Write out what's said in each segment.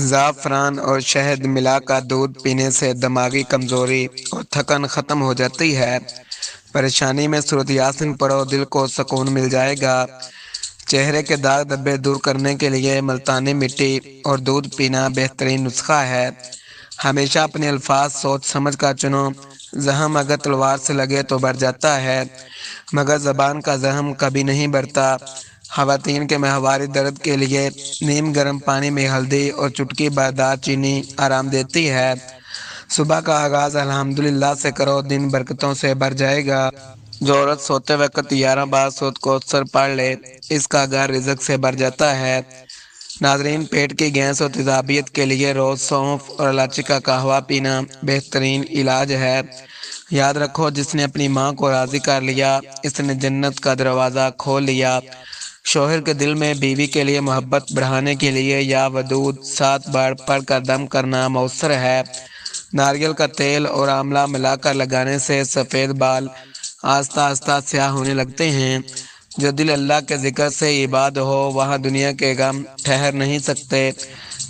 زعفران اور شہد ملا کر دودھ پینے سے دماغی کمزوری اور تھکن ختم ہو جاتی ہے۔ پریشانی میں سورۃ یاسین پڑھو، دل کو سکون مل جائے گا۔ چہرے کے داغ دھبے دور کرنے کے لیے ملتانی مٹی اور دودھ پینا بہترین نسخہ ہے۔ ہمیشہ اپنے الفاظ سوچ سمجھ کر چنو۔ زخم اگر تلوار سے لگے تو بڑھ جاتا ہے، مگر زبان کا زخم کبھی نہیں بڑھتا۔ خواتین کے ماہواری درد کے لیے نیم گرم پانی میں ہلدی اور چٹکی بھر دار چینی آرام دیتی ہے۔ صبح کا آغاز الحمدللہ سے کرو، دن برکتوں سے بھر جائے گا۔ جو عورت سوتے وقت 11 بار سورۃ کوثر پڑھ لے، اس کا گھر رزق سے بھر جاتا ہے۔ ناظرین، پیٹ کی گیس اور تیزابیت کے لیے روز سونف اور الائچی کا قہوہ پینا بہترین علاج ہے۔ یاد رکھو، جس نے اپنی ماں کو راضی کر لیا، اس نے جنت کا دروازہ کھول لیا۔ شوہر کے دل میں بیوی کے لیے محبت بڑھانے کے لیے یا ودود 7 بار پڑھ کر دم کرنا مؤثر ہے۔ ناریل کا تیل اور آملہ ملا کر لگانے سے سفید بال آہستہ آہستہ سیاہ ہونے لگتے ہیں۔ جو دل اللہ کے ذکر سے عباد ہو، وہاں دنیا کے غم ٹھہر نہیں سکتے۔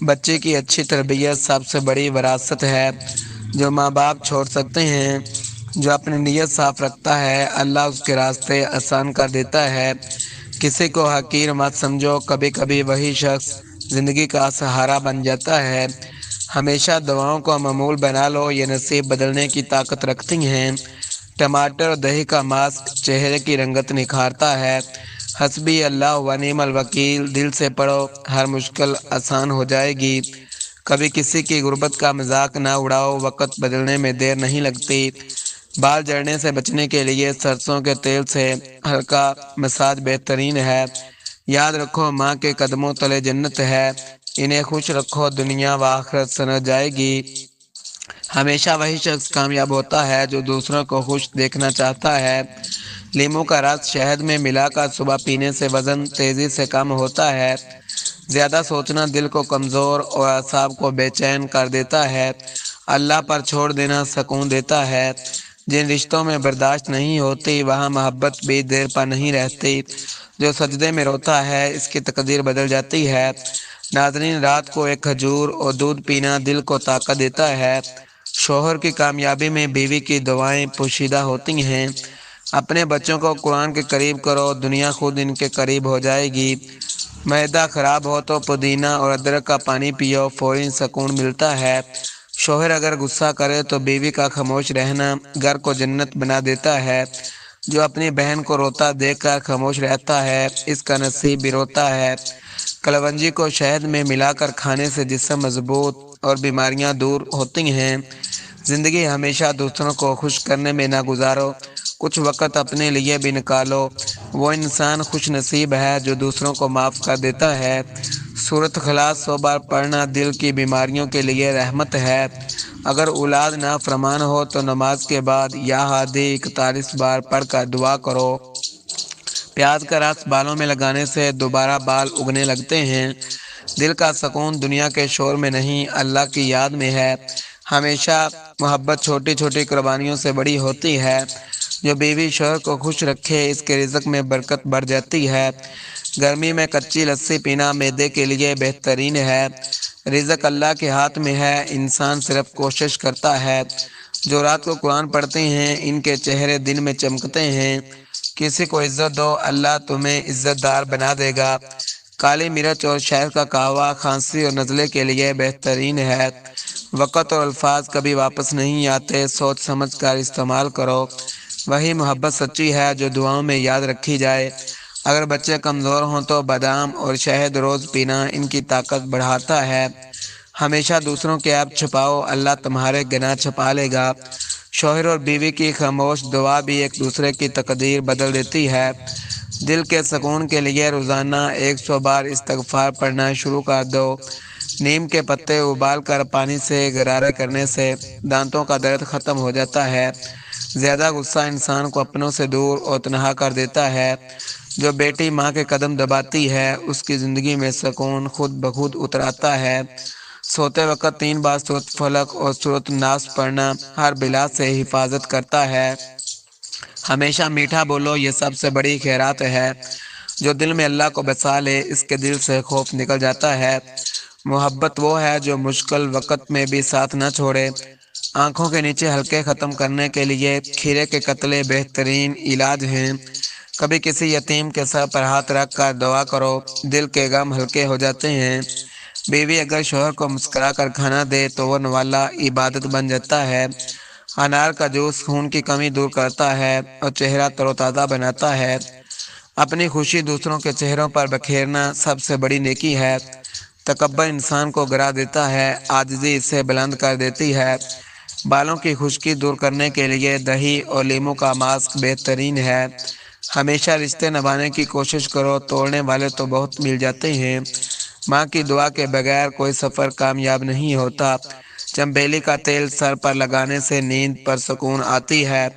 بچے کی اچھی تربیت سب سے بڑی وراثت ہے جو ماں باپ چھوڑ سکتے ہیں۔ جو اپنی نیت صاف رکھتا ہے، اللہ اس کے راستے آسان کر دیتا ہے۔ کسی کو حقیر مت سمجھو، کبھی کبھی وہی شخص زندگی کا سہارا بن جاتا ہے۔ ہمیشہ دعاؤں کو معمول بنا لو، یہ نصیب بدلنے کی طاقت رکھتی ہیں۔ ٹماٹر اور دہی کا ماسک چہرے کی رنگت نکھارتا ہے۔ حسبی اللہ و نعم الوکیل دل سے پڑھو، ہر مشکل آسان ہو جائے گی۔ کبھی کسی کی غربت کا مذاق نہ اڑاؤ، وقت بدلنے میں دیر نہیں لگتی۔ بال جھڑنے سے بچنے کے لیے سرسوں کے تیل سے ہلکا مساج بہترین ہے۔ یاد رکھو، ماں کے قدموں تلے جنت ہے۔ انہیں خوش رکھو، دنیا و آخرت سنور جائے گی۔ ہمیشہ وہی شخص کامیاب ہوتا ہے جو دوسروں کو خوش دیکھنا چاہتا ہے۔ لیموں کا رس شہد میں ملا کر صبح پینے سے وزن تیزی سے کم ہوتا ہے۔ زیادہ سوچنا دل کو کمزور اور اعصاب کو بے چین کر دیتا ہے۔ اللہ پر چھوڑ دینا سکون دیتا ہے۔ جن رشتوں میں برداشت نہیں ہوتی، وہاں محبت بھی دیر پر نہیں رہتی۔ جو سجدے میں روتا ہے، اس کی تقدیر بدل جاتی ہے۔ ناظرین، رات کو ایک کھجور اور دودھ پینا دل کو طاقت دیتا ہے۔ شوہر کی کامیابی میں بیوی کی دعائیں پوشیدہ ہوتی ہیں۔ اپنے بچوں کو قرآن کے قریب کرو، دنیا خود ان کے قریب ہو جائے گی۔ معدہ خراب ہو تو پودینہ اور ادرک کا پانی پیو، فوری سکون ملتا ہے۔ شوہر اگر غصہ کرے تو بیوی کا خاموش رہنا گھر کو جنت بنا دیتا ہے۔ جو اپنی بہن کو روتا دیکھ کر خاموش رہتا ہے، اس کا نصیب بھی روتا ہے۔ کلونجی کو شہد میں ملا کر کھانے سے جسم مضبوط اور بیماریاں دور ہوتی ہیں۔ زندگی ہمیشہ دوسروں کو خوش کرنے میں نہ گزارو، کچھ وقت اپنے لیے بھی نکالو۔ وہ انسان خوش نصیب ہے جو دوسروں کو معاف کر دیتا ہے۔ سورۃ اخلاص 100 بار پڑھنا دل کی بیماریوں کے لیے رحمت ہے۔ اگر اولاد نافرمان ہو تو نماز کے بعد یا ہادی 41 بار پڑھ کر دعا کرو۔ پیاز کا رس بالوں میں لگانے سے دوبارہ بال اگنے لگتے ہیں۔ دل کا سکون دنیا کے شور میں نہیں، اللہ کی یاد میں ہے۔ ہمیشہ محبت چھوٹی چھوٹی قربانیوں سے بڑی ہوتی ہے۔ جو بیوی شوہر کو خوش رکھے، اس کے رزق میں برکت بڑھ جاتی ہے۔ گرمی میں کچی لسی پینا معدے کے لیے بہترین ہے۔ رزق اللہ کے ہاتھ میں ہے، انسان صرف کوشش کرتا ہے۔ جو رات کو قرآن پڑھتے ہیں، ان کے چہرے دن میں چمکتے ہیں۔ کسی کو عزت دو، اللہ تمہیں عزت دار بنا دے گا۔ کالی مرچ اور شہد کا قہوہ کھانسی اور نزلے کے لیے بہترین ہے۔ وقت اور الفاظ کبھی واپس نہیں آتے، سوچ سمجھ کر استعمال کرو۔ وہی محبت سچی ہے جو دعاؤں میں یاد رکھی جائے۔ اگر بچے کمزور ہوں تو بادام اور شہد روز پینا ان کی طاقت بڑھاتا ہے۔ ہمیشہ دوسروں کے عیب چھپاؤ، اللہ تمہارے گناہ چھپا لے گا۔ شوہر اور بیوی کی خاموش دعا بھی ایک دوسرے کی تقدیر بدل دیتی ہے۔ دل کے سکون کے لیے روزانہ 100 بار استغفار پڑھنا شروع کر دو۔ نیم کے پتے ابال کر پانی سے غرارے کرنے سے دانتوں کا درد ختم ہو جاتا ہے۔ زیادہ غصہ انسان کو اپنوں سے دور اور تنہا کر دیتا ہے۔ جو بیٹی ماں کے قدم دباتی ہے، اس کی زندگی میں سکون خود بخود اتر آتا ہے۔ سوتے وقت 3 بار سورۃ فلق اور سورۃ الناس پڑھنا ہر بلا سے حفاظت کرتا ہے۔ ہمیشہ میٹھا بولو، یہ سب سے بڑی خیرات ہے۔ جو دل میں اللہ کو بسا لے، اس کے دل سے خوف نکل جاتا ہے۔ محبت وہ ہے جو مشکل وقت میں بھی ساتھ نہ چھوڑے۔ آنکھوں کے نیچے ہلکے ختم کرنے کے لیے کھیرے کے قطرے بہترین علاج ہیں۔ کبھی کسی یتیم کے سر پر ہاتھ رکھ کر دعا کرو، دل کے غم ہلکے ہو جاتے ہیں۔ بیوی اگر شوہر کو مسکرا کر کھانا دے تو وہ نوالا عبادت بن جاتا ہے۔ انار کا جوس خون کی کمی دور کرتا ہے اور چہرہ تر و تازہ بناتا ہے۔ اپنی خوشی دوسروں کے چہروں پر بکھیرنا سب سے بڑی نیکی ہے۔ تکبر انسان کو گرا دیتا ہے، عاجزی اسے بلند کر دیتی ہے۔ بالوں کی خشکی دور کرنے کے لیے دہی اور لیموں کا ماسک بہترین ہے۔ ہمیشہ رشتے نبھانے کی کوشش کرو، توڑنے والے تو بہت مل جاتے ہیں۔ ماں کی دعا کے بغیر کوئی سفر کامیاب نہیں ہوتا۔ چنبیلی کا تیل سر پر لگانے سے نیند پر سکون آتی ہے۔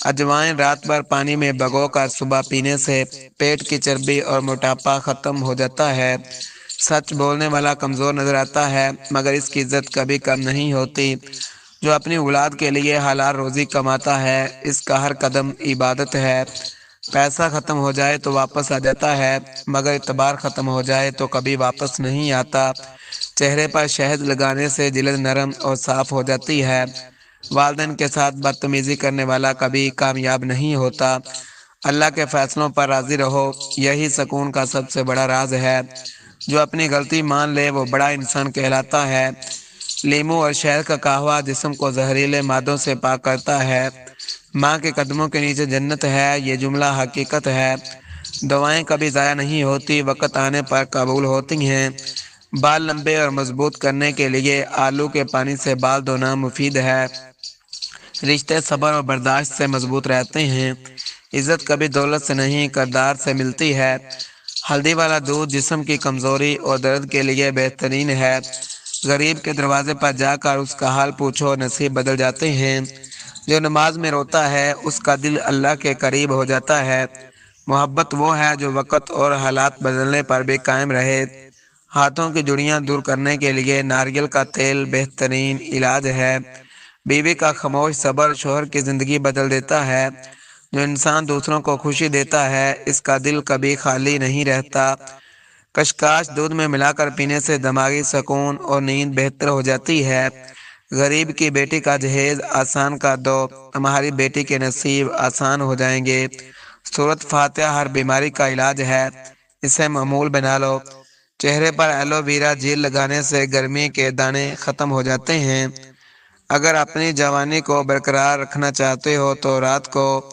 اجوائن رات بھر پانی میں بھگو کر صبح پینے سے پیٹ کی چربی اور موٹاپا ختم ہو جاتا ہے۔ سچ بولنے والا کمزور نظر آتا ہے مگر اس کی عزت کبھی کم نہیں ہوتی۔ جو اپنی اولاد کے لیے حلال روزی کماتا ہے، اس کا ہر قدم عبادت ہے۔ پیسہ ختم ہو جائے تو واپس آ جاتا ہے مگر اعتبار ختم ہو جائے تو کبھی واپس نہیں آتا۔ چہرے پر شہد لگانے سے جلد نرم اور صاف ہو جاتی ہے۔ والدین کے ساتھ بدتمیزی کرنے والا کبھی کامیاب نہیں ہوتا۔ اللہ کے فیصلوں پر راضی رہو، یہی سکون کا سب سے بڑا راز ہے۔ جو اپنی غلطی مان لے وہ بڑا انسان کہلاتا ہے۔ لیموں اور شہد کا قہوہ جسم کو زہریلے مادوں سے پاک کرتا ہے۔ ماں کے قدموں کے نیچے جنت ہے، یہ جملہ حقیقت ہے۔ دعائیں کبھی ضائع نہیں ہوتی، وقت آنے پر قبول ہوتی ہیں۔ بال لمبے اور مضبوط کرنے کے لیے آلو کے پانی سے بال دھونا مفید ہے۔ رشتے صبر اور برداشت سے مضبوط رہتے ہیں۔ عزت کبھی دولت سے نہیں، کردار سے ملتی ہے۔ ہلدی والا دودھ جسم کی کمزوری اور درد کے لیے بہترین ہے۔ غریب کے دروازے پر جا کر اس کا حال پوچھو، نصیب بدل جاتے ہیں۔ جو نماز میں روتا ہے اس کا دل اللہ کے قریب ہو جاتا ہے۔ محبت وہ ہے جو وقت اور حالات بدلنے پر بھی قائم رہے۔ ہاتھوں کی جڑیاں دور کرنے کے لیے ناریل کا تیل بہترین علاج ہے۔ بیوی کا خاموش صبر شوہر کی زندگی بدل دیتا ہے۔ جو انسان دوسروں کو خوشی دیتا ہے اس کا دل کبھی خالی نہیں رہتا۔ کشکاش دودھ میں ملا کر پینے سے دماغی سکون اور نیند بہتر ہو جاتی ہے۔ غریب کی بیٹی کا جہیز آسان کر دو، تمہاری بیٹی کے نصیب آسان ہو جائیں گے۔ سورۃ فاتحہ ہر بیماری کا علاج ہے، اسے معمول بنا لو۔ چہرے پر ایلو ویرا جیل لگانے سے گرمی کے دانے ختم ہو جاتے ہیں۔ اگر اپنی جوانی کو برقرار رکھنا چاہتے ہو تو رات کو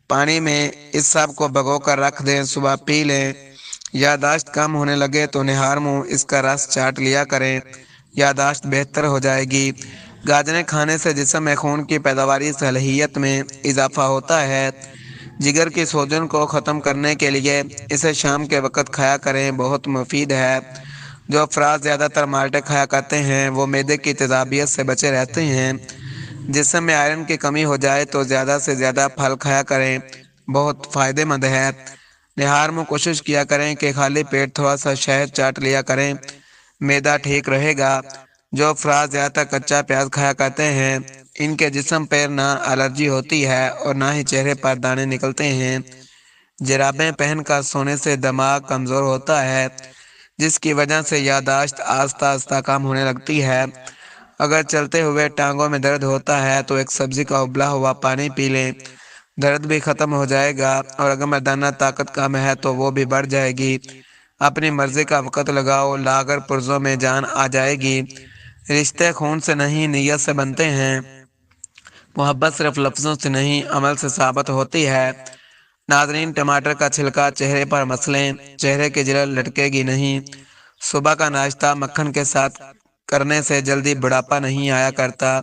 پانی میں اس سب کو بھگو کر رکھ دیں، صبح پی لیں۔ یادداشت کم ہونے لگے تو نہار منہ اس کا رس چاٹ لیا کریں، یادداشت بہتر ہو جائے گی۔ گاجریں کھانے سے جسم میں خون کی پیداواری صلاحیت میں اضافہ ہوتا ہے۔ جگر کی سوجن کو ختم کرنے کے لیے اسے شام کے وقت کھایا کریں، بہت مفید ہے۔ جو افراد زیادہ تر مالٹے کھایا کرتے ہیں وہ معدے کی تیزابیت سے بچے رہتے ہیں۔ جسم میں آئرن کی کمی ہو جائے تو زیادہ سے زیادہ پھل کھایا کریں، بہت فائدہ مند ہے۔ نہار میں کوشش کیا کریں کہ خالی پیٹ تھوڑا سا شہد چاٹ لیا کریں، معدہ ٹھیک رہے گا۔ جو افراد زیادہ تر کچا پیاز کھایا کرتے ہیں ان کے جسم پر نہ الرجی ہوتی ہے اور نہ ہی چہرے پر دانے نکلتے ہیں۔ جرابیں پہن کر سونے سے دماغ کمزور ہوتا ہے جس کی وجہ سے یادداشت آہستہ آہستہ کم ہونے لگتی ہے۔ اگر چلتے ہوئے ٹانگوں میں درد ہوتا ہے تو ایک سبزی کا ابلا ہوا پانی پی لیں، درد بھی ختم ہو جائے گا۔ اور اگر مردانہ طاقت کم ہے تو وہ بھی بڑھ جائے گی۔ اپنی مرضی کا وقت لگاؤ، لاغر پرزوں میں جان آ جائے گی۔ رشتے خون سے نہیں نیت سے بنتے ہیں۔ محبت صرف لفظوں سے نہیں عمل سے ثابت ہوتی ہے۔ ناظرین، ٹماٹر کا چھلکا چہرے پر مسلیں، چہرے کی جلد لٹکے گی نہیں۔ صبح کا ناشتہ مکھن کے ساتھ کرنے سے جلدی بڑھاپا نہیں آیا کرتا۔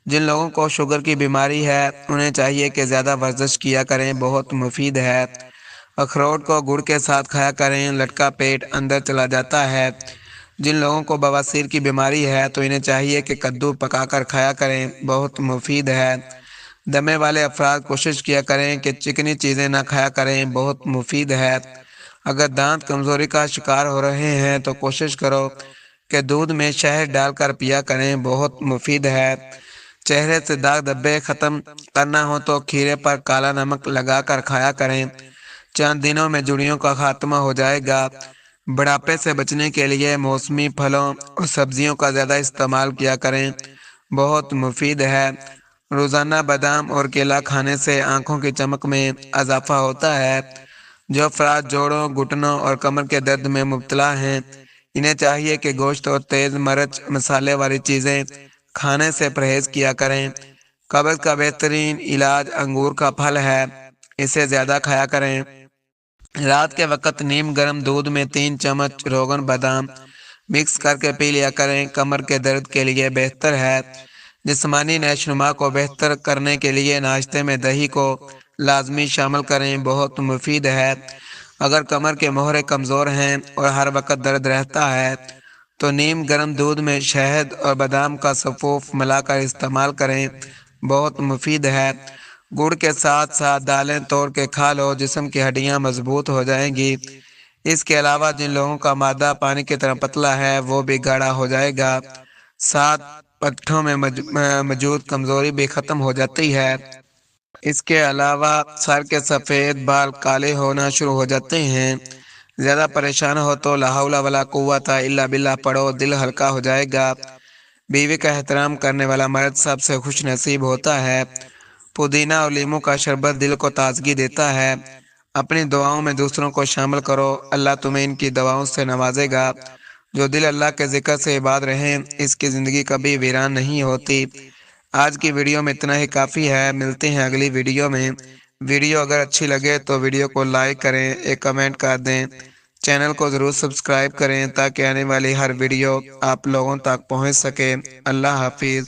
جن لوگوں کو شوگر کی بیماری ہے انہیں چاہیے کہ زیادہ ورزش کیا کریں، بہت مفید ہے۔ اخروٹ کو گڑ کے ساتھ کھایا کریں، لٹکا پیٹ اندر چلا جاتا ہے۔ جن لوگوں کو بواسیر کی بیماری ہے تو انہیں چاہیے کہ کدو پکا کر کھایا کریں، بہت مفید ہے۔ دمے والے افراد کوشش کیا کریں کہ چکنی چیزیں نہ کھایا کریں، بہت مفید ہے۔ اگر دانت کمزوری کا شکار ہو رہے ہیں تو کوشش کرو کہ دودھ میں شہد ڈال کر پیا کریں، بہت مفید ہے۔ چہرے سے داغ دھبے ختم کرنا ہو تو کھیرے پر کالا نمک لگا کر کھایا کریں، چند دنوں میں جڑیوں کا خاتمہ ہو جائے گا۔ بڑھاپے سے بچنے کے لیے موسمی پھلوں اور سبزیوں کا زیادہ استعمال کیا کریں، بہت مفید ہے۔ روزانہ بادام اور کیلا کھانے سے آنکھوں کی چمک میں اضافہ ہوتا ہے۔ جو افراد جوڑوں، گھٹنوں اور کمر کے درد میں مبتلا ہیں، انہیں چاہیے کہ گوشت اور تیز مرچ مسالے والی چیزیں کھانے سے پرہیز کیا کریں۔ قبض کا بہترین علاج انگور کا پھل ہے، اسے زیادہ کھایا کریں۔ رات کے وقت نیم گرم دودھ میں 3 چمچ روغن بادام مکس کر کے پی لیا کریں، کمر کے درد کے لیے بہتر ہے۔ جسمانی نشوونما کو بہتر کرنے کے لیے ناشتے میں دہی کو لازمی شامل کریں، بہت مفید ہے۔ اگر کمر کے موہرے کمزور ہیں اور ہر وقت درد رہتا ہے تو نیم گرم دودھ میں شہد اور بادام کا سفوف ملا کر استعمال کریں، بہت مفید ہے۔ گڑ کے ساتھ ساتھ دالیں توڑ کے کھا لو، جسم کی ہڈیاں مضبوط ہو جائیں گی۔ اس کے علاوہ جن لوگوں کا معدہ پانی کی طرح پتلا ہے وہ بھی گاڑھا ہو جائے گا۔ ساتھ پٹھوں میں موجود کمزوری بھی ختم ہو جاتی ہے۔ اس کے علاوہ سر کے سفید بال کالے ہونا شروع ہو جاتے ہیں۔ زیادہ پریشان ہو تو لا حول ولا قوت الا باللہ پڑھو، دل ہلکا ہو جائے گا۔ بیوی کا احترام کرنے والا مرد سب سے خوش نصیب ہوتا ہے۔ پودینہ اور لیموں کا شربت دل کو تازگی دیتا ہے۔ اپنی دعاؤں میں دوسروں کو شامل کرو، اللہ تمہیں ان کی دعاؤں سے نوازے گا۔ جو دل اللہ کے ذکر سے عباد رہیں، اس کی زندگی کبھی ویران نہیں ہوتی۔ آج کی ویڈیو میں اتنا ہی کافی ہے، ملتے ہیں اگلی ویڈیو میں۔ ویڈیو اگر اچھی لگے تو ویڈیو کو لائک کریں، ایک کمنٹ کر دیں، چینل کو ضرور سبسکرائب کریں تاکہ آنے والی ہر ویڈیو آپ لوگوں تک پہنچ سکے۔ اللہ حافظ۔